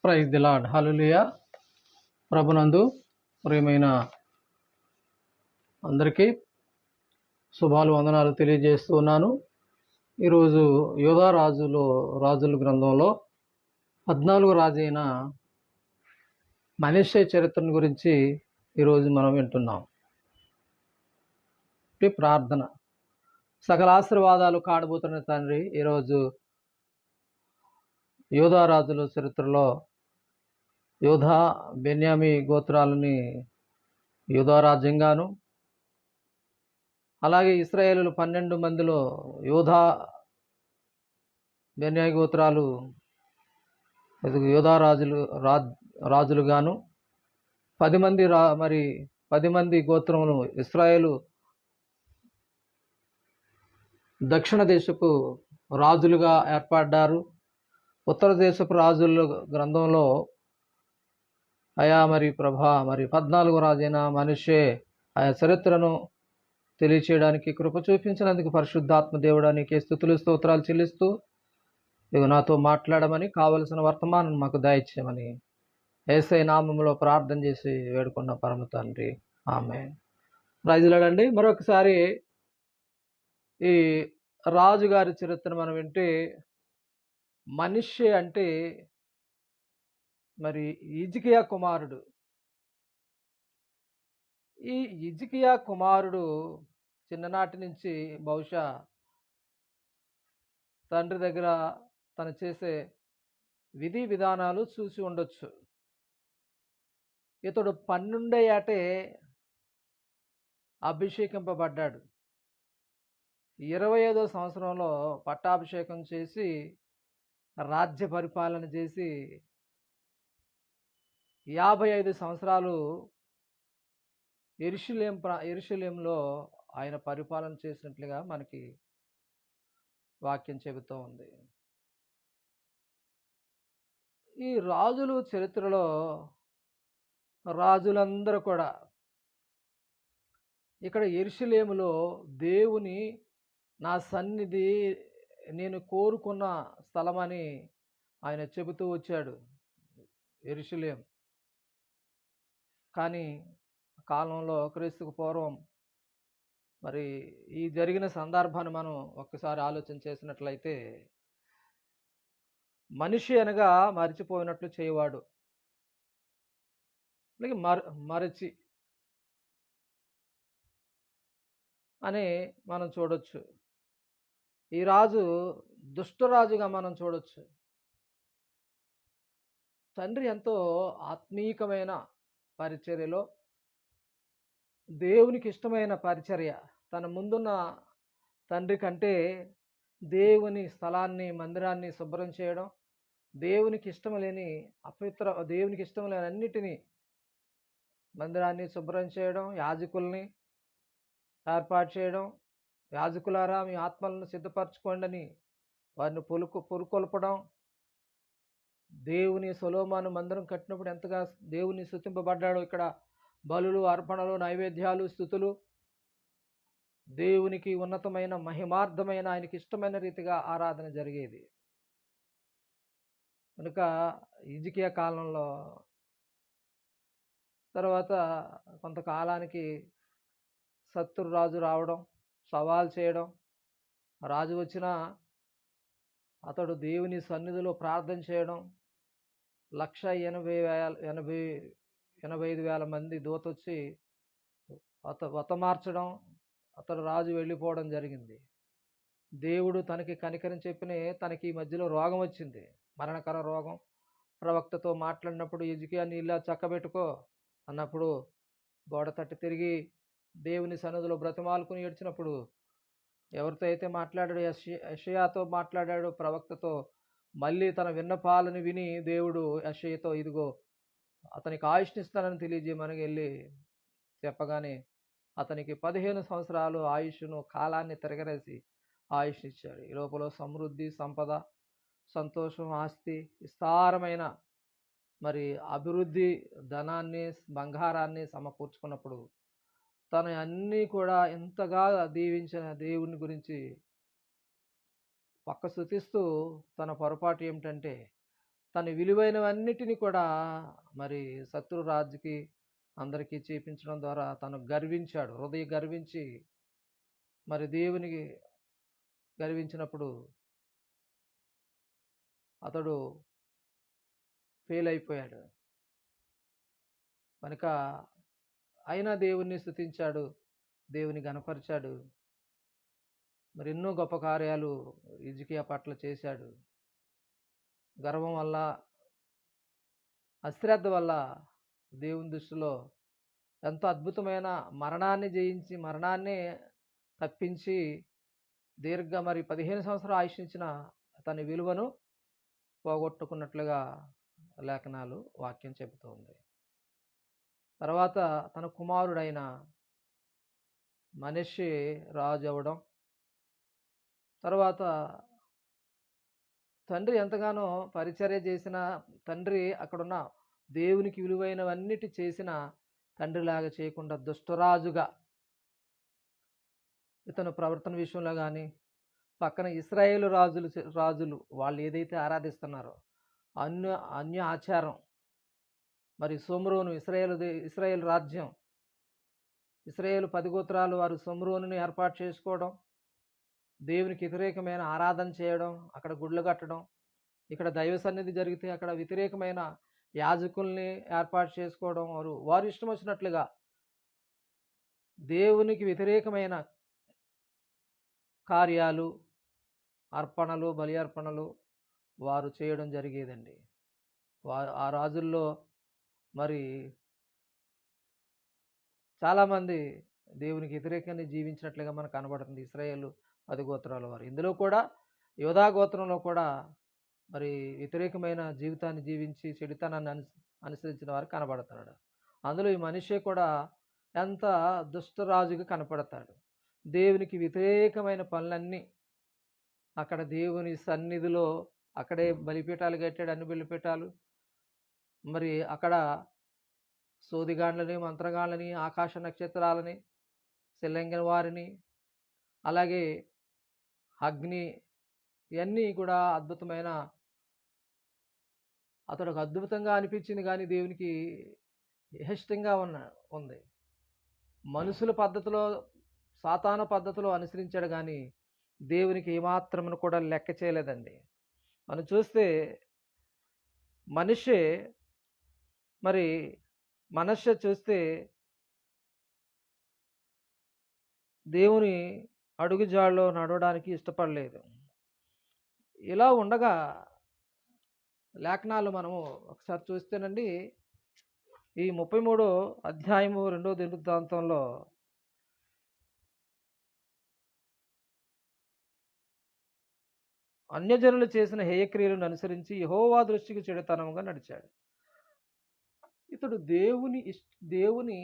Praise the lord. హల్లెలూయా. ప్రభునందు ప్రియమైన అందరికీ శుభాలు వందనాలు తెలియజేస్తున్నాను. ఈరోజు యోధా రాజుల గ్రంథంలో 14వ రాజైన మనష్షే చరిత్రను గురించి ఈరోజు మనం వింటున్నాం. ప్రార్థన. సకల ఆశీర్వాదాలు కాడబోతున్న తండ్రి, ఈరోజు యోధా రాజుల చరిత్రలో యోధా బెన్యామి గోత్రాలని యోధా రాజ్యంగాను, అలాగే ఇశ్రాయేలు 12 మందిలో యోధా బెన్యామి గోత్రాలు యోధా రాజులుగాను, 10 మంది 10 మంది గోత్రములు ఇశ్రాయేలు దక్షిణ దేశపు రాజులుగా ఏర్పడ్డారు. ఉత్తర దేశపు రాజుల గ్రంథంలో అయా ప్రభా 14వ రాజైన మనష్షే ఆయా చరిత్రను తెలియచేయడానికి కృప చూపించినందుకు పరిశుద్ధాత్మ దేవుడానికి స్తుతులు స్తోత్రాలు చెల్లిస్తూ ఇవి నాతో మాట్లాడమని, కావలసిన వర్తమానం మాకు దయచేయమని యేసయ్య నామములో ప్రార్థన చేసి వేడుకున్న పరమ తండ్రి, ఆమేన్. రాజులాడండి, మరొకసారి ఈ రాజుగారి చరిత్ర మనం వింటే మనష్షే అంటే హిజ్కియా కుమారుడు. ఈ హిజ్కియా కుమారుడు చిన్ననాటి నుంచి బహుశా తండ్రి దగ్గర తను చేసే విధి విధానాలు చూసి ఉండొచ్చు. ఇతడు 12 ఏటే అభిషేకింపబడ్డాడు. 25వ సంవత్సరంలో పట్టాభిషేకం చేసి రాజ్య పరిపాలన చేసి 55 సంవత్సరాలు యెరూషలేంలో ఆయన పరిపాలన చేసినట్లుగా మనకి వాక్యం చెబుతూ ఉంది. ఈ రాజుల చరిత్రలో రాజులందరూ కూడా ఇక్కడ యెరూషలేములో దేవుని నా సన్నిధి నేను కోరుకున్న స్థలమని ఆయన చెబుతూ వచ్చాడు యెరూషలేం. కానీ కాలంలో క్రీస్తుకు పూర్వం ఈ జరిగిన సందర్భాన్ని మనం ఒక్కసారి ఆలోచన చేసినట్లయితే, మనిషి అనగా మరిచిపోయినట్లు చేయవాడు, మరచి అని మనం చూడొచ్చు. ఈ రాజు దుష్టరాజుగా మనం చూడొచ్చు. తండ్రి ఎంతో ఆత్మీయమైన పరిచర్యలో, దేవునికి ఇష్టమైన పరిచర్య, తన ముందున్న తండ్రి కంటే దేవుని స్థలాన్ని, మందిరాన్ని శుభ్రం చేయడం, దేవునికి ఇష్టం లేని అన్నిటినీ మందిరాన్ని శుభ్రం చేయడం, యాజకుల్ని ఏర్పాటు చేయడం, యాజకులారా మీ ఆత్మలను సిద్ధపరచుకోండి అని వారిని పురుకొల్పడం. దేవుని సొలొమోను మందిరం కట్టినప్పుడు ఎంతగా దేవుని స్తుతింపబడ్డాడో, ఇక్కడ బలులు, అర్పణలు, నైవేద్యాలు, స్తుతులు దేవునికి ఉన్నతమైన మహిమార్థమైన ఆయనకి ఇష్టమైన రీతిగా ఆరాధన జరిగేది. కనుక హిజ్కియా కాలంలో తర్వాత కొంతకాలానికి శత్రు రాజు రావడం, సవాల్ చేయడం. రాజు వచ్చినా అతడు దేవుని సన్నిధిలో ప్రార్థన చేయడం, 1,85,000 మంది దూతొచ్చి వతమార్చడం, అతడు రాజు వెళ్ళిపోవడం జరిగింది. దేవుడు తనకి కనికరం చెప్పిన తనకి ఈ మధ్యలో రోగం వచ్చింది, మరణకర రోగం. ప్రవక్తతో మాట్లాడినప్పుడు హిజ్కియాని ఇలా చక్కబెట్టుకో అన్నప్పుడు గోడ తట్టి తిరిగి దేవుని సన్నిధిలో బ్రతిమాలుకుని ఏడ్చినప్పుడు ఎవరితో అయితే మాట్లాడాడో, యెషయాతో మాట్లాడాడో ప్రవక్తతో, మళ్ళీ తన విన్నపాలను విని దేవుడు యెషయాతో ఇదిగో అతనికి ఆయుష్నిస్తానని తెలియజేయమని వెళ్ళి చెప్పగానే అతనికి 15 సంవత్సరాలు ఆయుష్ను, కాలాన్ని తిరగరేసి ఆయుష్ ఇచ్చాడు. ఈ లోపల సమృద్ధి, సంపద, సంతోషం, ఆస్తి, విస్తారమైన అభివృద్ధి, ధనాన్ని, బంగారాన్ని సమకూర్చుకున్నప్పుడు తను అన్నీ కూడా ఎంతగా దీవించిన దేవుని గురించి పక్క స్తుతిస్తూ తన పొరపాటు ఏమిటంటే తన విలువైనవన్నిటిని కూడా మరి శత్రు రాజుకి అందరికీ చూపించడం ద్వారా తను గర్వించాడు. హృదయ గర్వించి మరి దేవునికి గర్వించినప్పుడు అతడు ఫెయిల్ అయిపోయాడు. కనుక అయినా దేవుణ్ణి స్తుతించాడు, దేవుని గణపరిచాడు. మరి ఎన్నో గొప్ప కార్యాలు హిజ్కియా పట్ల చేశాడు. గర్వం వల్ల, అశ్రద్ధ వల్ల దేవుని దృష్టిలో ఎంతో అద్భుతమైన మరణాన్ని జయించి, మరణాన్ని తప్పించి మరి 15 సంవత్సరాలు ఆయుష్నిచ్చిన తన విలువను పోగొట్టుకున్నట్లుగా లేఖనాలు వాక్యం చెబుతోంది. తర్వాత తన కుమారుడైన మనష్షే రాజు అవ్వడం, తర్వాత తండ్రి ఎంతగానో పరిచర్య చేసిన తండ్రి, అక్కడున్న దేవునికి విలువైనవన్నిటి చేసిన తండ్రిలాగా చేయకుండా దుష్టరాజుగా ఇతను ప్రవర్తన విషయంలో కానీ, పక్కన ఇశ్రాయేలు రాజులు వాళ్ళు ఏదైతే ఆరాధిస్తున్నారో అన్య ఆచారం, మరి సోమ్రోను ఇశ్రాయేలు రాజ్యం, ఇశ్రాయేలు 10 గోత్రాలు వారు సోమ్రోనుని ఏర్పాటు చేసుకోవడం, దేవునికి వ్యతిరేకమైన ఆరాధన చేయడం, అక్కడ గుడ్లు కట్టడం, ఇక్కడ దైవ సన్నిధి జరిగితే అక్కడ వ్యతిరేకమైన యాజకుల్ని ఏర్పాటు చేసుకోవడం, వారు ఇష్టం వచ్చినట్లుగా దేవునికి వ్యతిరేకమైన కార్యాలు, అర్పణలు, బలి అర్పణలు వారు చేయడం జరిగేదండి. ఆ రాజుల్లో మరి చాలామంది దేవునికి వ్యతిరేకంగా జీవించినట్లుగా మనకు కనబడుతుంది. ఇశ్రాయేలు 10 గోత్రాల వారు, ఇందులో కూడా యోధా గోత్రంలో కూడా మరి వ్యతిరేకమైన జీవితాన్ని జీవించి చెడుతనాన్ని అనుసరించిన వారు కనబడతాడు. అందులో ఈ మనిషి కూడా ఎంత దుష్టరాజుగా కనపడతాడు. దేవునికి వ్యతిరేకమైన పనులన్నీ అక్కడ దేవుని సన్నిధిలో అక్కడే బలిపీఠాలు కట్టాడు, అన్ని బలిపీఠాలు. మరి అక్కడ సోదిగాండ్లని, మంత్రగాండ్లని, ఆకాశ నక్షత్రాలని, శిల్లంగిన వారిని, అలాగే అగ్ని, ఇవన్నీ కూడా అద్భుతమైన, అతడు అద్భుతంగా అనిపించింది కానీ దేవునికి ఇష్టంగా ఉంది. మనుషుల పద్ధతిలో, సాతాను పద్ధతిలో అనుసరించాడు కానీ దేవునికి ఏమాత్రమును కూడా లెక్క చేయలేదండి. మనం చూస్తే మనష్షే చూస్తే దేవుని అడుగుజాడలో నడవడానికి ఇష్టపడలేదు. ఇలా ఉండగా లేఖనాలు మనము ఒకసారి చూస్తేనండి, ఈ 33వ అధ్యాయము 2వ దినవృత్తాంతంలో అన్యజనులు చేసిన హేయక్రియలను అనుసరించి యెహోవా దృష్టికి చెడుతనంగా నడిచాడు. ఇతడు దేవుని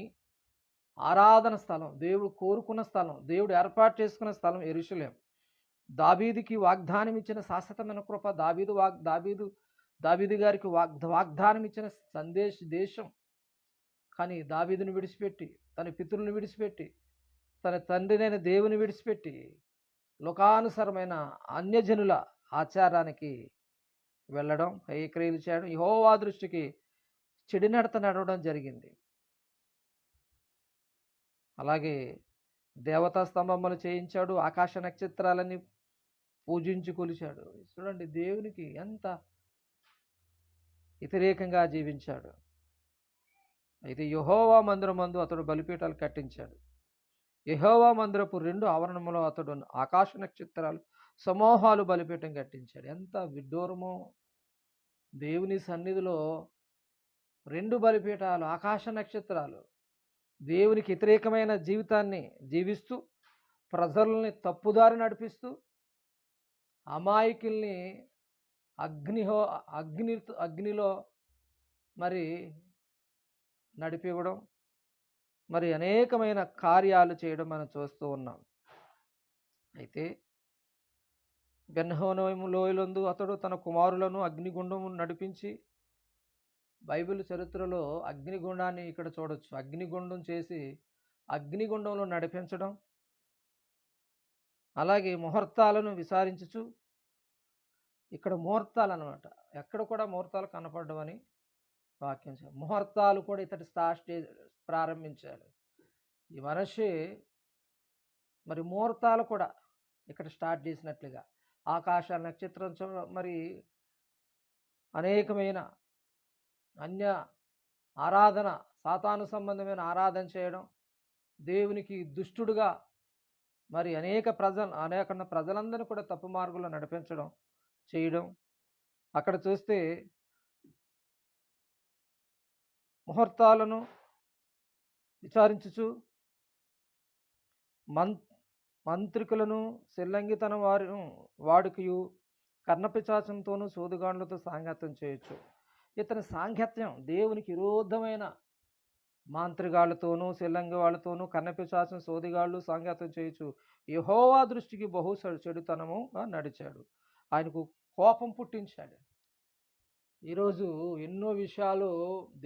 ఆరాధన స్థలం, దేవుడు కోరుకున్న స్థలం, దేవుడు ఏర్పాటు చేసుకున్న స్థలం యెరూషలేం. దావీదుకి వాగ్దానం ఇచ్చిన శాశ్వతమైన కృప, దావీదు గారికి వాగ్దానం ఇచ్చిన దేశం. కానీ దావీదును విడిచిపెట్టి, తన పితరులను విడిచిపెట్టి, తన తండ్రినైన దేవుని విడిచిపెట్టి లోకానుసారమైన అన్యజనుల ఆచారానికి వెళ్ళడం, హేయక్రియలు చేయడం, యెహోవా దృష్టికి చెడు నడత నడవడం జరిగింది. అలాగే దేవతా స్తంభములు చేయించాడు, ఆకాశ నక్షత్రాలని పూజించి కొలిచాడు. చూడండి, దేవునికి ఎంత వ్యతిరేకంగా జీవించాడు. అయితే యెహోవా మందిరమందు అతడు బలిపీఠాలు కట్టించాడు. యెహోవా మందిరపు 2 ఆవరణములో అతడు ఆకాశ నక్షత్రాలు సమూహాలు బలిపీఠం కట్టించాడు. ఎంత విడ్డూరమో! దేవుని సన్నిధిలో 2 బలిపీఠాలు, ఆకాశ నక్షత్రాలు, దేవునికి వ్యతిరేకమైన జీవితాన్ని జీవిస్తూ, ప్రజల్ని తప్పుదారి నడిపిస్తూ, అమాయకుల్ని అగ్నిలో మరి నడిపివ్వడం, మరి అనేకమైన కార్యాలు చేయడం మనం చూస్తూ ఉన్నాం. అయితే బెన్హోనోము లోయలందు అతడు తన కుమారులను అగ్నిగుండము నడిపించి, బైబిల్ చరిత్రలో అగ్నిగుండాన్ని ఇక్కడ చూడొచ్చు. అగ్నిగుండం చేసి అగ్నిగుండంలో నడిపించడం, అలాగే ముహూర్తాలను విచారించుచు, ఇక్కడ ముహూర్తాలు అన్నమాట. ఎక్కడ కూడా ముహూర్తాలు కనపడడం అని వాక్యం ముహూర్తాలు కూడా ఇతడు ప్రారంభించాడు. ఈ మనిషి మరి ముహూర్తాలు కూడా ఇక్కడ స్టార్ట్ చేసినట్లుగా ఆకాశ నక్షత్రం మరి అనేకమైన అన్య ఆరాధన, సాతాను సంబంధమైన ఆరాధన చేయడం, దేవునికి దుష్టుడుగా మరి అనేక ప్రజలందరినీ కూడా తప్పు మార్గంలో నడిపించడం చేయడం. అక్కడ చూస్తే ముహూర్తాలను విచారించుచు మంత్రికులను సెల్లంగితనం వాడికియు కర్ణపిశాచంతోనూ సోదుగాండ్లతో సాంగత్యం చేయొచ్చు. ఇతని సాంగత్యం దేవునికి విరోధమైన మాంత్రిగాళ్లతోనూ సెల్లంగి వాళ్ళతోనూ కర్ణపిశాచం సోదిగాళ్ళు సాంగత్యం చేయొచ్చు. యెహోవా దృష్టికి బహు చెడుతనముగా నడిచాడు. ఆయనకు కోపం పుట్టించాడు. ఈరోజు ఎన్నో విషయాలు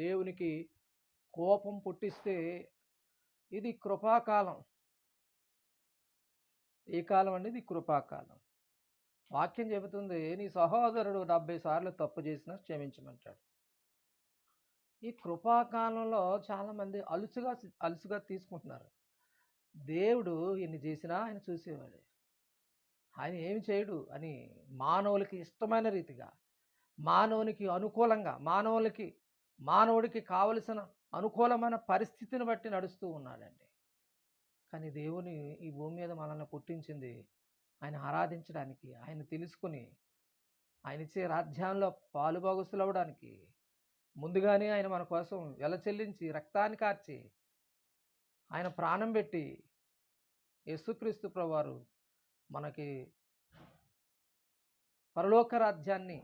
దేవునికి కోపం పుట్టిస్తే ఇది కృపాకాలం. ఏ కాలం అండి? ఇది కృపాకాలం. వాక్యం చెబుతుంది, నీ సహోదరుడు 70 సార్లు తప్పు చేసినా క్షమించమంటాడు. ఈ కృపాకాలంలో చాలామంది అలుసుగా తీసుకుంటున్నారు. దేవుడు ఎన్ని చేసినా ఆయన చూసేవాడే, ఆయన ఏమి చేయడు అని మానవులకి ఇష్టమైన రీతిగా, మానవునికి అనుకూలంగా, మానవుడికి కావలసిన అనుకూలమైన పరిస్థితిని బట్టి నడుస్తూ ఉన్నాడండి. కానీ దేవుని ఈ భూమి మీద మనల్ని పుట్టించింది ఆయన ఆరాధించడానికి, ఆయన తెలుసుకుని ఆయన ఇచ్చే రాజ్యంలో పాలుభాగస్తులు అవ్వడానికి. ముందుగానే ఆయన మన కోసం వెల చెల్లించి రక్తాన్ని కార్చి ఆయన ప్రాణం పెట్టి యేసుక్రీస్తు ప్రభువారు మనకి పరలోక రాజ్యాన్ని,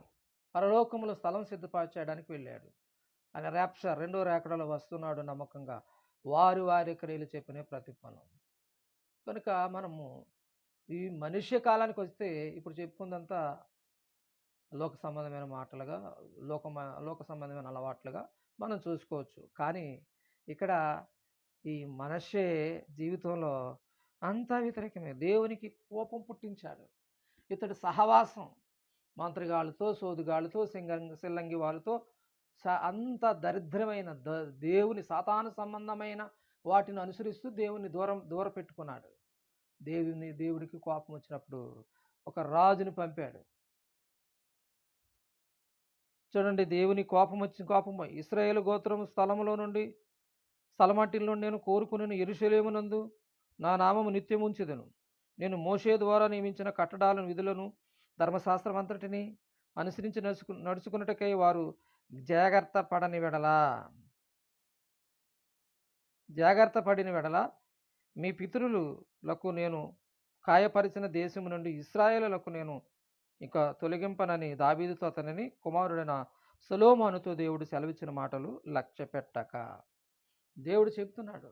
పరలోకములో స్థలం సిద్ధపరచడానికి వెళ్ళాడు. ఆయన ర్యాప్చర్ రెండో రాకడలో వస్తున్నాడు నమ్మకంగా, వారి క్రియలు చెప్పిన ప్రతిఫలం. కనుక మనము ఈ మనుష్య కాలానికి వస్తే ఇప్పుడు చెప్పుకుందంతా లోక సంబంధమైన మాటలుగా, లోక సంబంధమైన అలవాట్లుగా మనం చూసుకోవచ్చు. కానీ ఇక్కడ ఈ మనుష్య జీవితంలో అంతా వ్యతిరేకమే. దేవునికి కోపం పుట్టించాడు. ఇతడు సహవాసం మంత్రిగాళ్ళతో, సోదుగాళ్ళతో, సిల్లంగి వాళ్ళతో అంత దరిద్రమైన దేవుని సాతాను సంబంధమైన వాటిని అనుసరిస్తూ దేవుని దూర పెట్టుకున్నాడు. దేవుడికి కోపం వచ్చినప్పుడు ఒక రాజుని పంపాడు. చూడండి, దేవుని కోపం ఇశ్రాయేలు గోత్రం స్థలమట్టిలో నేను కోరుకుని యెరూషలేమునందు నా నామము నిత్యం ఉంచెదను. నేను మోషే ద్వారా నియమించిన కట్టడాలను, విధులను, ధర్మశాస్త్రం అంతటిని అనుసరించి నడుచుకున్నటకై వారు జాగ్రత్త పడిన వెడల మీ పితరులకు నేను కాయపరిచిన దేశము నుండి ఇశ్రాయేలులకు నేను ఇక తొలగింపనని దావీదుతో అతనిని కుమారుడైన సొలొమోనుతో దేవుడు సెలవిచ్చిన మాటలు లక్ష్య పెట్టక. దేవుడు చెప్తున్నాడు,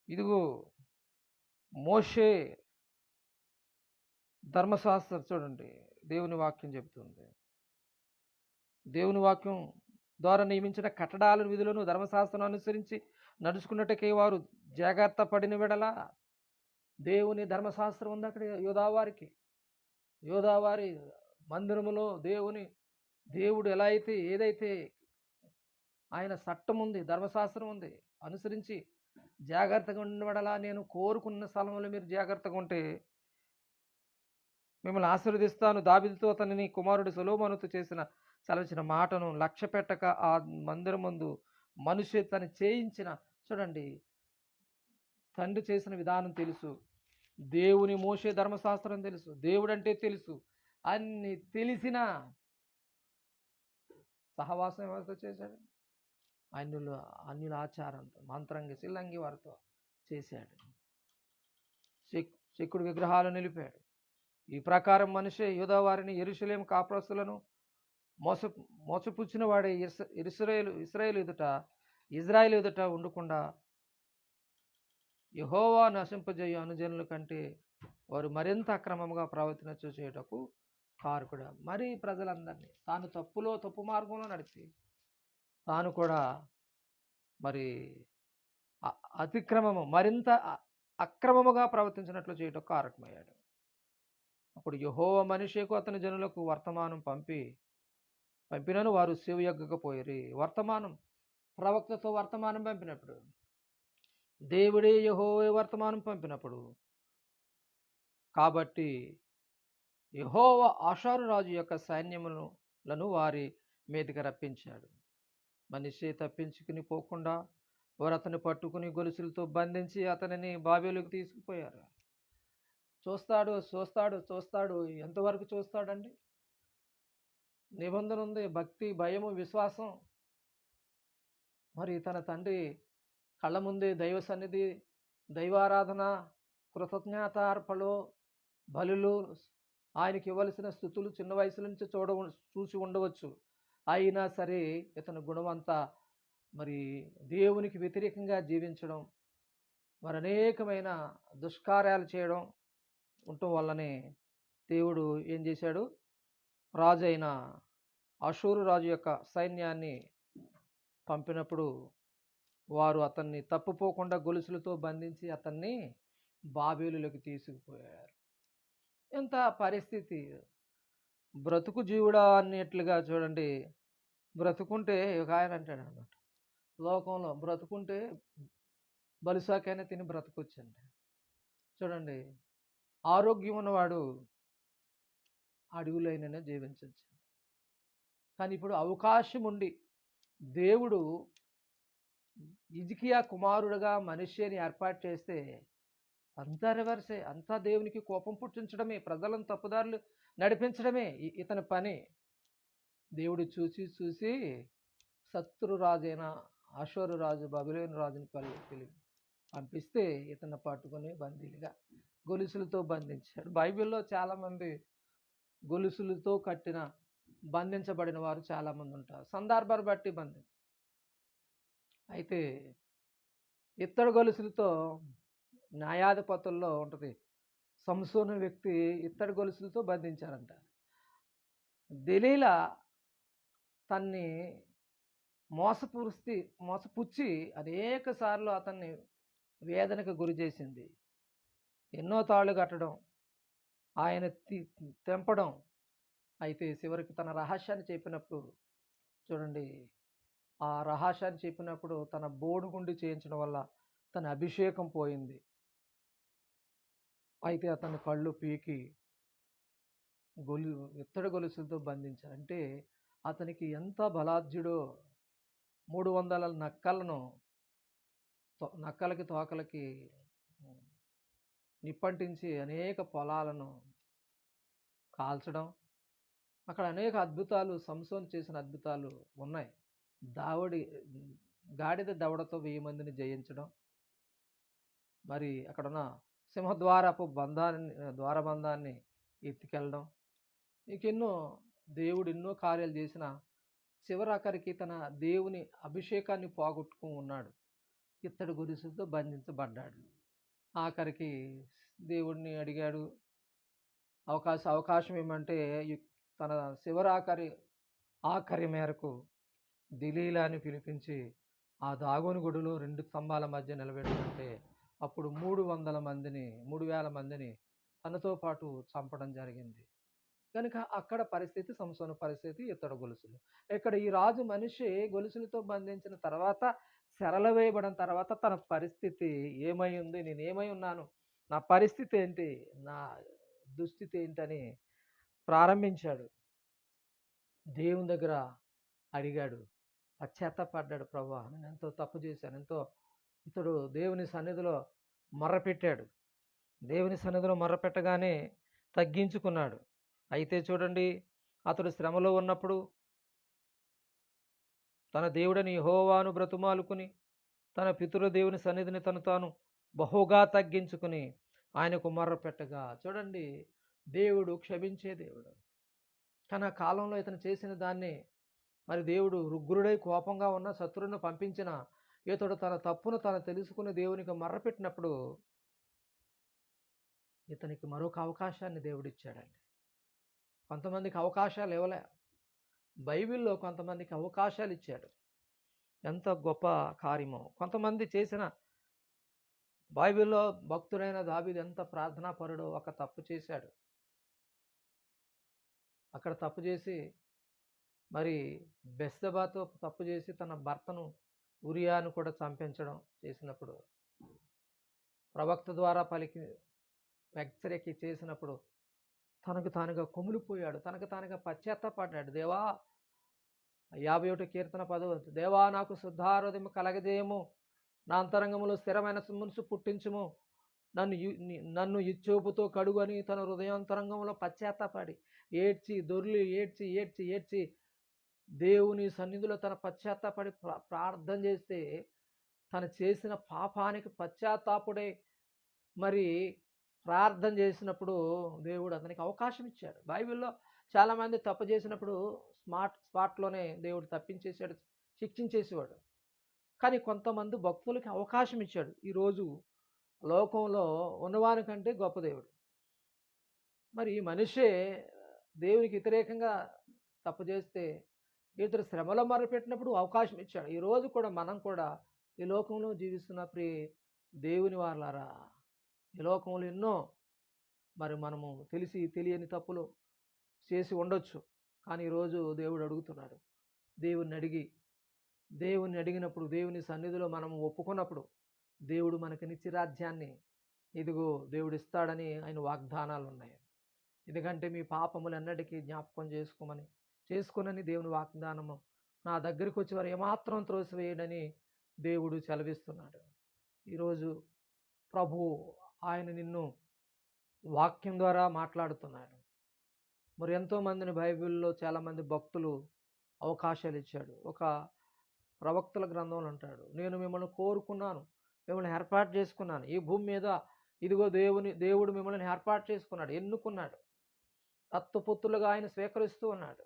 ఇదిగో మోషే ధర్మశాస్త్రం, చూడండి దేవుని వాక్యం చెబుతుంది, దేవుని వాక్యం ద్వారా నియమించిన కట్టడాలను, విధులను, ధర్మశాస్త్రం అనుసరించి నడుచుకున్నట్టుకే వారు జాగ్రత్త పడిన వెడల. దేవుని ధర్మశాస్త్రం ఉంది అక్కడ యోధావారి మందిరములో. దేవుడు ఎలా అయితే ఏదైతే ఆయన చట్టం ఉంది, ధర్మశాస్త్రం ఉంది, అనుసరించి జాగ్రత్తగా ఉండవడలా నేను కోరుకున్న స్థలంలో మీరు జాగ్రత్తగా ఉంటే మిమ్మల్ని ఆశీర్వదిస్తాను. దావీదుతో అతనిని కుమారుడు సొలొమోనుతో సెలవిచ్చిన మాటను లక్ష్య పెట్టక ఆ మందిరం ముందు మనుష్య తను చేయించిన, చూడండి తండ్రి చేసిన విధానం తెలుసు, దేవుని మోషే ధర్మశాస్త్రం తెలుసు, దేవుడు అంటే తెలుసు, అన్ని తెలిసిన సహవాసం ఎవరితో చేశాడు? అన్యుల ఆచారంతో, మంత్రంగి సిల్లంగి వారితో చేశాడు. శకుడు విగ్రహాలు నిలిపాడు. ఈ ప్రకారం మనిషి యూదా వారిని, యెరూషలేము కాపురస్తులను మోసపుచ్చిన వాడే ఇజ్రాయేలు ఎదుట ఉండకుండా యెహోవా నశింపజేయు అనుజనుల కంటే వారు మరింత అక్రమంగా ప్రవర్తించ చేయుటకు కారకుడు. మరి ప్రజలందరినీ తాను తప్పు మార్గంలో నడిచి తాను కూడా మరి మరింత అక్రమముగా ప్రవర్తించినట్లు చేయటకు కారకమయ్యాడు. అప్పుడు యెహోవా మనిషికు అతని జనులకు వర్తమానం పంపి పంపినను వారు చెవియొగ్గకపోయిరి. వర్తమానం, ప్రవక్తతో వర్తమానం పంపినప్పుడు, దేవుడే యెహోవా వర్తమానం పంపినప్పుడు, కాబట్టి యెహోవా ఆషారు రాజు యొక్క సైన్యములను వారి మీదకి రప్పించాడు. మనిషి తప్పించుకుని పోకుండా వారు అతన్ని పట్టుకుని గొలుసులతో బంధించి అతనిని బాబేలుకు తీసుకుపోయారు. చూస్తాడు చూస్తాడు చూస్తాడు, ఎంతవరకు చూస్తాడండి? నిబంధన ఉంది, భక్తి, భయము, విశ్వాసం. మరి తన తండ్రి కళ్ళ ముందే దైవ సన్నిధి, దైవారాధన, కృతజ్ఞతార్పణలు, బలులు, ఆయనకి ఇవ్వవలసిన స్థుతులు చిన్న వయసు నుంచి చూసి ఉండవచ్చు. అయినా సరే ఇతని గుణమంతా మరి దేవునికి వ్యతిరేకంగా జీవించడం, మరి అనేకమైన దుష్కార్యాలు చేయడం ఉండటం వల్లనే దేవుడు ఏం చేశాడు? రాజు అయిన అషూరు రాజు యొక్క సైన్యాన్ని పంపినప్పుడు వారు అతన్ని తప్పుపోకుండా గొలుసులతో బంధించి అతన్ని బాబేలులోకి తీసుకుపోయారు. ఎంత పరిస్థితి! బ్రతుకు జీవుడా అన్నట్లుగా చూడండి. బ్రతుకుంటే ఒక ఆయన అంటాడు అన్నమాట, లోకంలో బ్రతుకుంటే బలుసాకైనా తిని బ్రతకొచ్చండి. చూడండి, ఆరోగ్యం ఉన్నవాడు అడవులైనా జీవించవచ్చు. కానీ ఇప్పుడు అవకాశం ఉండి దేవుడు హిజ్కియా కుమారుడుగా మనిషిని ఏర్పాటు చేస్తే అంతా రివర్సే. అంతా దేవునికి కోపం పుట్టించడమే, ప్రజలను తప్పుదారులు నడిపించడమే ఇతని పని. దేవుడు చూసి చూసి శత్రు రాజైన అషూరు రాజు, బబులోను రాజుని పంపిస్తే ఇతన్ని పట్టుకొని బందీలుగా గొలుసులతో బంధించాడు. బైబిల్లో చాలామంది గొలుసులతో బంధించబడిన వారు చాలామంది ఉంటారు, సందర్భాన్ని బట్టి అయితే ఇత్తడి గొలుసులతో న్యాయాధిపతుల్లో ఉంటుంది, సంసోను వ్యక్తి ఇత్తడి గొలుసులతో బంధించారంట. దెలీలా తన్ని మోసపుచ్చి అనేక సార్లు అతన్ని వేదనకు గురి చేసింది. ఎన్నో తాళ్ళు కట్టడం, ఆయన తెంపడం. అయితే చివరికి తన రహస్యాన్ని చెప్పినప్పుడు చూడండి, ఆ రహస్యాన్ని చెప్పినప్పుడు తన బోడుగుండి చేయించడం వల్ల తన అభిషేకం పోయింది. అయితే అతని కళ్ళు పీకి ఇత్తడి గొలుసులతో బంధించారు. అంటే అతనికి ఎంత బలాఢ్యుడో! 300 నక్కలకి తోకలకి నిప్పంటించి అనేక పొలాలను కాల్చడం, అక్కడ అనేక అద్భుతాలు, సంసోను చేసిన అద్భుతాలు ఉన్నాయి. గాడిద దవడతో 1000 మందిని జయించడం, మరి అక్కడున్న సింహద్వారపు ద్వారబంధాన్ని ఎత్తికెళ్ళడం, దేవుడు ఎన్నో కార్యాలు చేసిన చివరాఖరికి తన దేవుని అభిషేకాన్ని పోగొట్టుకుని ఉన్నాడు. ఇత్తడి గొలుసులతో బంధించబడ్డాడు. ఆఖరికి దేవుడిని అడిగాడు అవకాశం ఏమంటే, తన ఆఖరి మేరకు దెలీలాని పిలిపించి ఆ దాగోని గుడిలో 2 స్తంభాల మధ్య నిలబెట్టుకుంటే అప్పుడు 3,000 మందిని తనతో పాటు చంపడం జరిగింది. కనుక అక్కడ పరిస్థితి, సంసోను పరిస్థితి ఇత్తడి గొలుసులు. ఇక్కడ ఈ రాజు మనిషి గొలుసులతో బంధించిన తర్వాత, చెరల వేయబడిన తర్వాత తన పరిస్థితి ఏమై ఉంది, నేనేమై ఉన్నాను, నా పరిస్థితి ఏంటి, నా దుస్థితి ఏంటని ప్రారంభించాడు. దేవుని దగ్గర అడిగాడు, పశ్చాత్తాపడ్డాడు. ప్రభువా, నేను ఎంతో తప్పు చేశాను, ఇతడు దేవుని సన్నిధిలో మొర్రపెట్టాడు. దేవుని సన్నిధిలో మొర్రపెట్టగానే తగ్గించుకున్నాడు. అయితే చూడండి, అతడు శ్రమలో ఉన్నప్పుడు తన దేవుడని యెహోవాను బ్రతుమాలుకుని తన పితృ దేవుని సన్నిధిని తాను బహుగా తగ్గించుకుని ఆయనకు మొర్రపెట్టగా, చూడండి, దేవుడు క్షమించే దేవుడు. తన కాలంలో ఇతను చేసిన దాన్ని మరి దేవుడు రుగ్రుడై కోపంగా ఉన్న శత్రువును పంపించిన ఇతడు తన తప్పును తెలుసుకుని దేవునికి మొర్రపెట్టినప్పుడు ఇతనికి మరొక అవకాశాన్ని దేవుడిచ్చాడండి. కొంతమందికి అవకాశాలు ఇవ్వలే, బైబిల్లో కొంతమందికి అవకాశాలు ఇచ్చాడు. ఎంత గొప్ప కార్యమో! కొంతమంది చేసిన, బైబిల్లో భక్తుడైన దావీదు ఎంత ప్రార్థనాపరుడో, ఒక తప్పు చేశాడు. అక్కడ తప్పు చేసి మరి బెత్షెబాతో తప్పు చేసి తన భర్తను ఉరియాను కూడా చంపించడం చేసినప్పుడు, ప్రవక్త ద్వారా హెచ్చరిక చేసినప్పుడు తనకు తానుగా కుమిలిపోయాడు, తనకు తానుగా పశ్చాత్తాపడ్డాడు. దేవా, 51 కీర్తన 10 దేవా, నాకు శుద్ధారోధము కలగజేయము, నా అంతరంగములో స్థిరమైన మనసు పుట్టించుము, నన్ను ఇచ్చోపుతో కడుగు అని తన హృదయాంతరంగంలో పశ్చాత్తాపడి ఏడ్చి దొర్లి ఏడ్చి ఏడ్చి ఏడ్చి దేవుని సన్నిధిలో తన పశ్చాత్తాపడి ప్రార్థన చేస్తే, తను చేసిన పాపానికి పశ్చాత్తాపుడే మరి ప్రార్థన చేసినప్పుడు దేవుడు అతనికి అవకాశం ఇచ్చాడు. బైబిల్లో చాలామంది తప్పు చేసినప్పుడు స్పాట్లోనే దేవుడు తప్పించేసాడు, శిక్షించేసేవాడు. కానీ కొంతమంది భక్తులకి అవకాశం ఇచ్చాడు. ఈరోజు లోకంలో ఉన్నవానికంటే గొప్ప దేవుడు. మరి ఈ మనిషే దేవునికి వ్యతిరేకంగా తప్పు చేస్తే ఇతరు శ్రమలో మొరపెట్టినప్పుడు అవకాశం ఇచ్చాడు. ఈరోజు కూడా మనం కూడా ఈ లోకంలో జీవిస్తున్న దేవుని వారలారా, ఈ లోకంలో ఎన్నో మరి మనము తెలిసి తెలియని తప్పులు చేసి ఉండొచ్చు. కానీ ఈరోజు దేవుడు అడుగుతున్నాడు. దేవుణ్ణి అడిగినప్పుడు, దేవుని సన్నిధిలో మనము ఒప్పుకున్నప్పుడు దేవుడు మనకి నిత్యరాజ్యాన్ని ఇదిగో దేవుడు ఇస్తాడని ఆయన వాగ్దానాలు ఉన్నాయి. ఎందుకంటే మీ పాపములన్నిటికీ జ్ఞాపకం చేసుకునని దేవుని వాగ్దానము, నా దగ్గరికి వచ్చి వారు ఏమాత్రం త్రోసివేయడని దేవుడు సెలవిస్తున్నాడు. ఈరోజు ప్రభు ఆయన నిన్ను వాక్యం ద్వారా మాట్లాడుతున్నాడు. మరి ఎంతోమందిని బైబిల్లో చాలామంది భక్తులు అవకాశాలు ఇచ్చాడు. ఒక ప్రవక్తల గ్రంథంలో అంటాడు, నేను మిమ్మల్ని కోరుకున్నాను, మిమ్మల్ని ఏర్పాటు చేసుకున్నాను. ఈ భూమి మీద ఇదిగో దేవుడు మిమ్మల్ని ఏర్పాటు చేసుకున్నాడు, ఎన్నుకున్నాడు. దత్తపుత్రులుగా ఆయన స్వీకరిస్తూ ఉన్నాడు.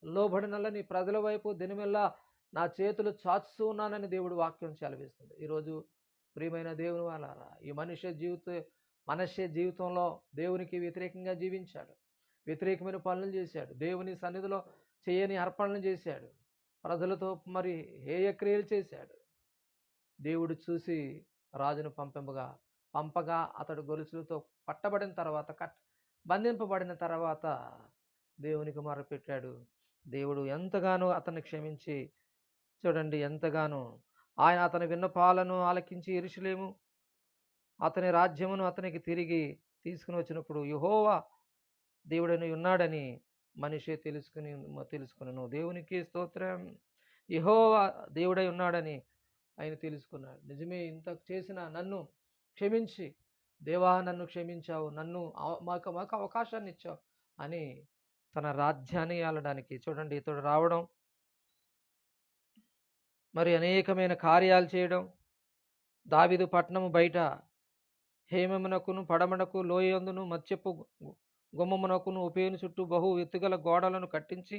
లోబడినల్లా నీ ప్రజల వైపు దినమెల్లా నా చేతులు చాచుతూ ఉన్నానని దేవుడు వాక్యం సెలవిస్తుంది. ఈరోజు ప్రియమైన దేవుని వాళ్ళారా, ఈ మనుష్య జీవితంలో దేవునికి వ్యతిరేకంగా జీవించాడు, వ్యతిరేకమైన పనులు చేశాడు, దేవుని సన్నిధిలో చేయని అర్పణలు చేశాడు, ప్రజలతో మరి హేయక్రియలు చేశాడు. దేవుడు చూసి రాజును పంపగా అతడు గొలుసులతో పట్టబడిన తర్వాత బంధింపబడిన తర్వాత దేవునికి మొరపెట్టాడు. దేవుడు ఎంతగానో అతన్ని క్షమించి, చూడండి ఎంతగానో ఆయన అతని విన్నపాలను ఆలకించి యెరూషలేము అతని రాజ్యమును అతనికి తిరిగి తీసుకుని వచ్చినప్పుడు యెహోవా దేవుడని ఉన్నాడని మనిషి తెలుసుకును. దేవునికి స్తోత్రం. యెహోవా దేవుడై ఉన్నాడని ఆయన తెలుసుకున్నాడు. నిజమే, ఇంత చేసిన నన్ను క్షమించి, దేవా నన్ను క్షమించావు, మాకు అవకాశాన్ని ఇచ్చావు అని తన రాజ్యాన్ని ఆలడానికి చూడండి ఇతడు రావడం, మరి అనేకమైన కార్యాలు చేయడం. దావీదు పట్టణము బయట హేమమునకును పడమడకు లోయందును మత్స్యపు గుమ్మమునకును ఉపేను చుట్టూ బహు ఎత్తుగల గోడలను కట్టించి,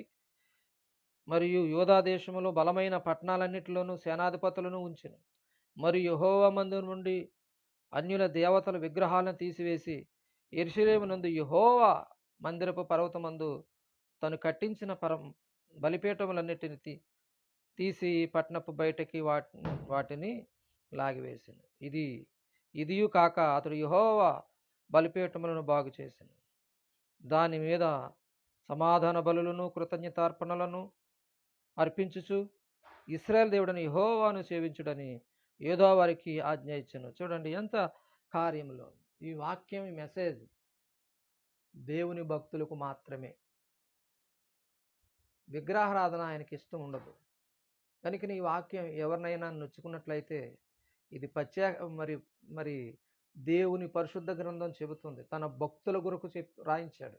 మరియు యూదా దేశములో బలమైన పట్టణాలన్నిటిలోనూ సేనాధిపతులను ఉంచెను. మరియు యెహోవా మందిరం నుండి అన్యుల దేవతల విగ్రహాలను తీసివేసి యెరూషలేమునందు యెహోవా మందిరపు పర్వతమందు తను కట్టించిన బలిపీఠములన్నిటిని తీసి పట్టణపు బయటకి వాటిని లాగివేసాను. ఇదియు కాక అతడు యెహోవా బలిపీఠములను బాగు చేశాను, దాని మీద సమాధాన బలులను కృతజ్ఞతార్పణలను అర్పించుచు ఇశ్రాయేలు దేవుడని యెహోవాను సేవించుడని యూదా వారికి ఆజ్ఞ ఇచ్చెను. చూడండి ఎంత కార్యంలో ఈ వాక్యం, ఈ మెసేజ్ దేవుని భక్తులకు మాత్రమే. విగ్రహారాధన ఆయనకి ఇష్టం ఉండదు. కనుక ఈ వాక్యం ఎవరినైనా నొచ్చుకున్నట్లయితే ఇది మరి దేవుని పరిశుద్ధ గ్రంథం చెబుతుంది. తన భక్తుల కొరకు రాయించాడు.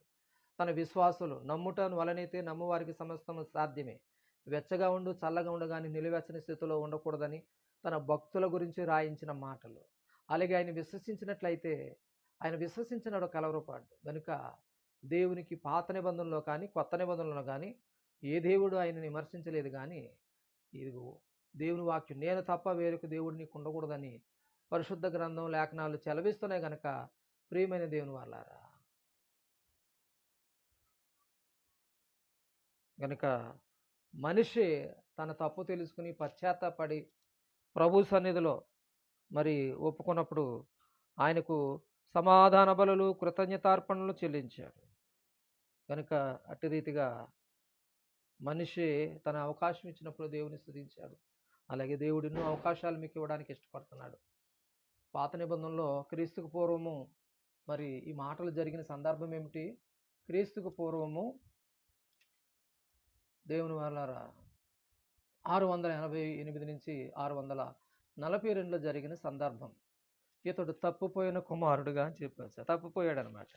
తన విశ్వాసులు నమ్ముటను వలనైతే నమ్మువారికి సమస్తము సాధ్యమే, వెచ్చగా ఉండు చల్లగా ఉండగాని నిలువెచ్చని స్థితిలో ఉండకూడదని తన భక్తుల గురించి రాయించిన మాటలు. అలాగే ఆయన విశ్వసించినట్లయితే, ఆయన విశ్వసించినాడు కలవరపాడు. కనుక దేవునికి పాత నిబంధనలో కానీ కొత్త నిబంధనలో కానీ ఏ దేవుడు ఆయన విమర్శించలేదు. కానీ ఇదిగో దేవుని వాక్యం, నేను తప్ప వేరొక దేవుడు నీకు ఉండకూడదని పరిశుద్ధ గ్రంథం లేఖనాలు చెలవిస్తున్నాయి. కనుక ప్రియమైన దేవుని వాళ్ళారా, కనుక మనిషి తన తప్పు తెలుసుకుని పశ్చాత్తాపడి ప్రభు సన్నిధిలో మరి ఒప్పుకున్నప్పుడు ఆయనకు సమాధాన బలులు కృతజ్ఞతార్పణలు చెల్లించాడు. కనుక అట్టి రీతిగా మనిషి తన అవకాశం ఇచ్చినప్పుడు దేవుని స్తుతించాడు. అలాగే దేవుడు ఎన్నో అవకాశాలు మీకు ఇవ్వడానికి ఇష్టపడుతున్నాడు. పాత నిబంధనలో క్రీస్తుకు పూర్వము మరి ఈ మాటలు జరిగిన సందర్భం ఏమిటి? క్రీస్తుకు పూర్వము దేవుని వాళ్ళారా 688 నుంచి 642లో జరిగిన సందర్భం. ఇతడు తప్పిపోయిన కుమారుడుగా అని చెప్పారు. తప్పిపోయాడు అనమాట.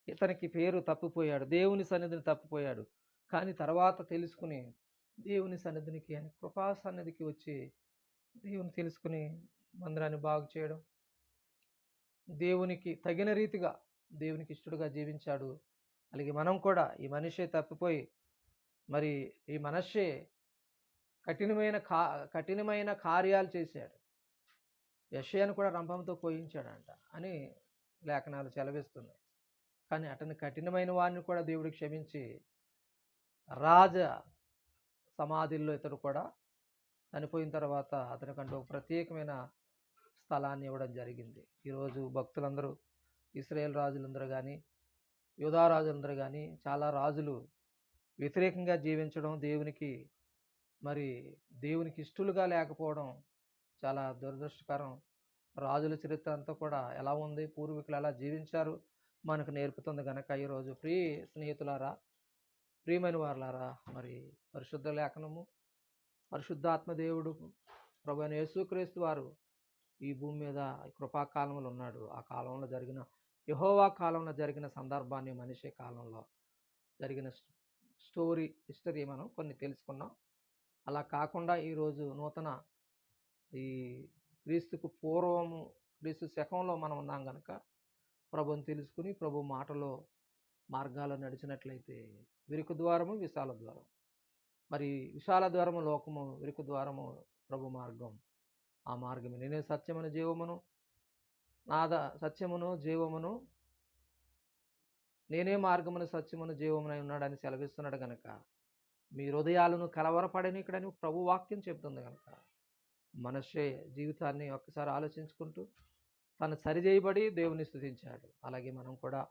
ఇతనికి పేరు తప్పిపోయాడు, దేవుని సన్నిధిని తప్పిపోయాడు. కానీ తర్వాత తెలుసుకుని దేవుని సన్నిధికి అని కృపా సన్నిధికి వచ్చి దేవుని తెలుసుకుని మందిరాన్ని బాగు చేయడం, దేవునికి తగిన రీతిగా దేవునికి ఇష్టడుగా జీవించాడు. అలాగే మనం కూడా ఈ మనిషి తప్పిపోయి మరి ఈ మనిషి కఠినమైన కార్యాలు చేశాడు. యెషయాను కూడా రంభంతో కోయించాడంట అని లేఖనాలు సెలవిస్తున్నాయి. కానీ అతని కఠినమైన వారిని కూడా దేవుడు క్షమించి రాజ సమాధిలో ఇతడు కూడా చనిపోయిన తర్వాత అతనికంటూ ఒక ప్రత్యేకమైన స్థలాన్ని ఇవ్వడం జరిగింది. ఈరోజు భక్తులందరూ ఇశ్రాయేల్ రాజులందరూ కానీ యూదా రాజులందరూ కానీ చాలా రాజులు వ్యతిరేకంగా జీవించడం, దేవునికి ఇష్టలుగా లేకపోవడం చాలా దురదృష్టకరం. రాజుల చరిత్ర అంతా కూడా ఎలా ఉంది, పూర్వీకులు ఎలా జీవించారు మనకు నేర్పుతుంది కనుక ఈరోజు స్నేహితులారా, ప్రియమైన వారులారా, మరి పరిశుద్ధ లేఖనము, పరిశుద్ధాత్మ దేవుడు ప్రభు అయిన యేసుక్రీస్తు వారు ఈ భూమి మీద కృపాకాలంలో ఉన్నాడు. ఆ కాలంలో జరిగిన యెహోవా కాలంలో జరిగిన సందర్భాన్ని, మనిషి కాలంలో జరిగిన హిస్టరీ మనం కొన్ని తెలుసుకున్నాం. అలా కాకుండా ఈరోజు నూతన ఈ క్రీస్తుకు పూర్వము క్రీస్తు శకంలో మనం ఉన్నాం కనుక ప్రభుని తెలుసుకుని ప్రభు మాటలో మార్గాలు నడిచినట్లయితే విరుకు ద్వారము విశాల ద్వారం, మరి విశాల ద్వారము లోకము, విరుకు ద్వారము ప్రభు మార్గం. ఆ మార్గమే నేనే సత్యమును జీవమును, సత్యమును జీవమును, నేనే మార్గమును సత్యమును జీవమునై ఉన్నాడని సెలవిస్తున్నాడు కనుక మీ హృదయాలను కలవరపడనిక్కడని ప్రభు వాక్యం చెబుతుంది కనుక మనిషి జీవితాన్ని ఒక్కసారి ఆలోచించుకుంటూ తను సరిచేయబడి దేవుని స్తుతించాడు. అలాగే మనం కూడా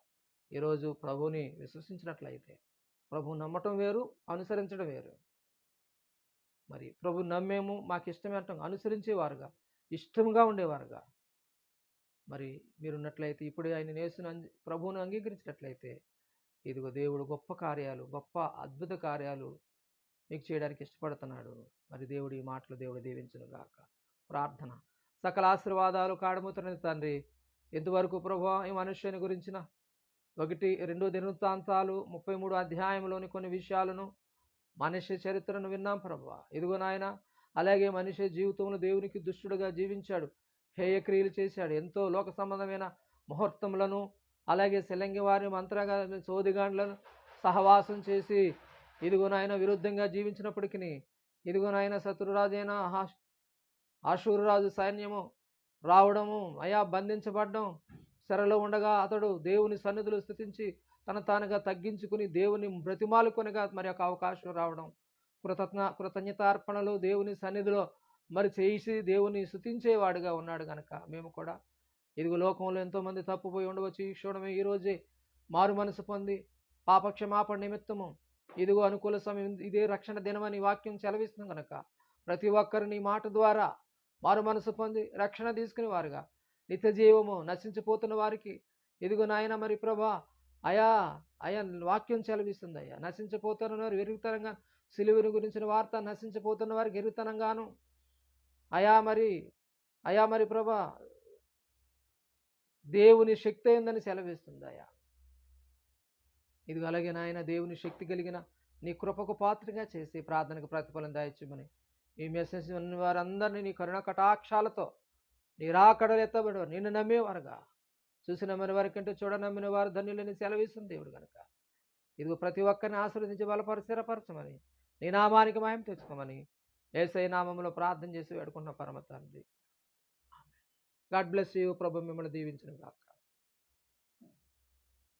ఈరోజు ప్రభుని విశ్వసించినట్లయితే, ప్రభు నమ్మటం వేరు, అనుసరించడం వేరు. మరి ప్రభు నమ్మేము, మాకు ఇష్టమే అంటాం, అనుసరించేవారుగా, ఇష్టంగా ఉండేవారుగా మరి మీరున్నట్లయితే, ఇప్పుడు ఆయన ప్రభువును అంగీకరించినట్లయితే, ఇదిగో దేవుడు గొప్ప కార్యాలు, గొప్ప అద్భుత కార్యాలు మీకు చేయడానికి ఇష్టపడుతున్నాడు. మరి దేవుడు ఈ మాటలు దేవుడు దీవించును గాక. ప్రార్థన. సకల ఆశీర్వాదాలు కాడముతున్నది తండ్రి, ఎంతవరకు ప్రభు ఈ మనుష్యుని గురించిన 1-2 దినవృత్తాంతాలు 33 అధ్యాయంలోని కొన్ని విషయాలను, మనిషి చరిత్రను విన్నాం ప్రభు. ఇదిగో నాయన, అలాగే మనిషి జీవితంలో దేవునికి దుష్టుడుగా జీవించాడు, హేయక్రియలు చేశాడు, ఎంతో లోక సంబంధమైన ముహూర్తములను, అలాగే సెలంగి వారి మంత్రగా సోదిగాండ్లను సహవాసం చేసి ఇదిగో నాయన విరుద్ధంగా జీవించినప్పటికీ, ఇదిగో నాయన శత్రురాజైన ఆషూరురాజు సైన్యము రావడము, అయా బంధించబడడం, చెరలో ఉండగా అతడు దేవుని సన్నిధిలో స్థుతించి తానుగా తగ్గించుకుని దేవుని బ్రతిమాలుకొనగా మరి ఒక అవకాశం రావడం, కృతజ్ఞతార్పణలు దేవుని సన్నిధిలో మరి చేసి దేవుని స్తుతించేవాడుగా ఉన్నాడు కనుక మేము కూడా ఇదిగో లోకంలో ఎంతోమంది తప్పుపోయి ఉండవచ్చు. ఈ క్షణమే ఈరోజే మారు మనసు పొంది పాపక్షమాపణ నిమిత్తము ఇదిగో అనుకూల సమయం, ఇదే రక్షణ దినమని వాక్యం సెలవిస్తుంది కనుక ప్రతి ఒక్కరిని మాట ద్వారా మారు మనసు పొంది రక్షణ తీసుకునే వారుగా, నిత్య జీవము నశించిపోతున్న వారికి ఇదిగో నాయన మరి ప్రభా అయా వాక్యం సెలవిస్తుంది. అయ్యా నశించిపోతున్న వారు వెరుగుతనంగా, సిలువను గురించిన వార్త నశించిపోతున్న వారికి ఎరుగుతనంగాను అయా మరి ప్రభా దేవుని శక్తి అయిందని సెలవిస్తుంది. అయ్యా ఇది అలాగే నాయన దేవుని శక్తి కలిగిన నీ కృపకు పాత్రగా చేసి ప్రార్థనకు ప్రతిఫలం దాయిచ్చమని ఈ మెసేజ్ ఉన్న వారందరినీ నీ కరుణ కటాక్షాలతో నిరాకడలు ఎత్తబడేవారు, నిన్ను నమ్మేవారుగా, చూసిన మన వారికంటే చూడనమ్మిన వారు ధన్యులని సెలవిస్తుంది దేవుడు కనుక ఇదిగో ప్రతి ఒక్కరిని ఆశీర్వదించి స్థిరపరచమని, నీ నామానికి మహిమ తెచ్చుకోమని యేసయ్య నామములో ప్రార్థన చేసి వేడుకున్న పరమ తండ్రి. God bless you. ప్రభు మిమ్మల్ని దీవించును గాక.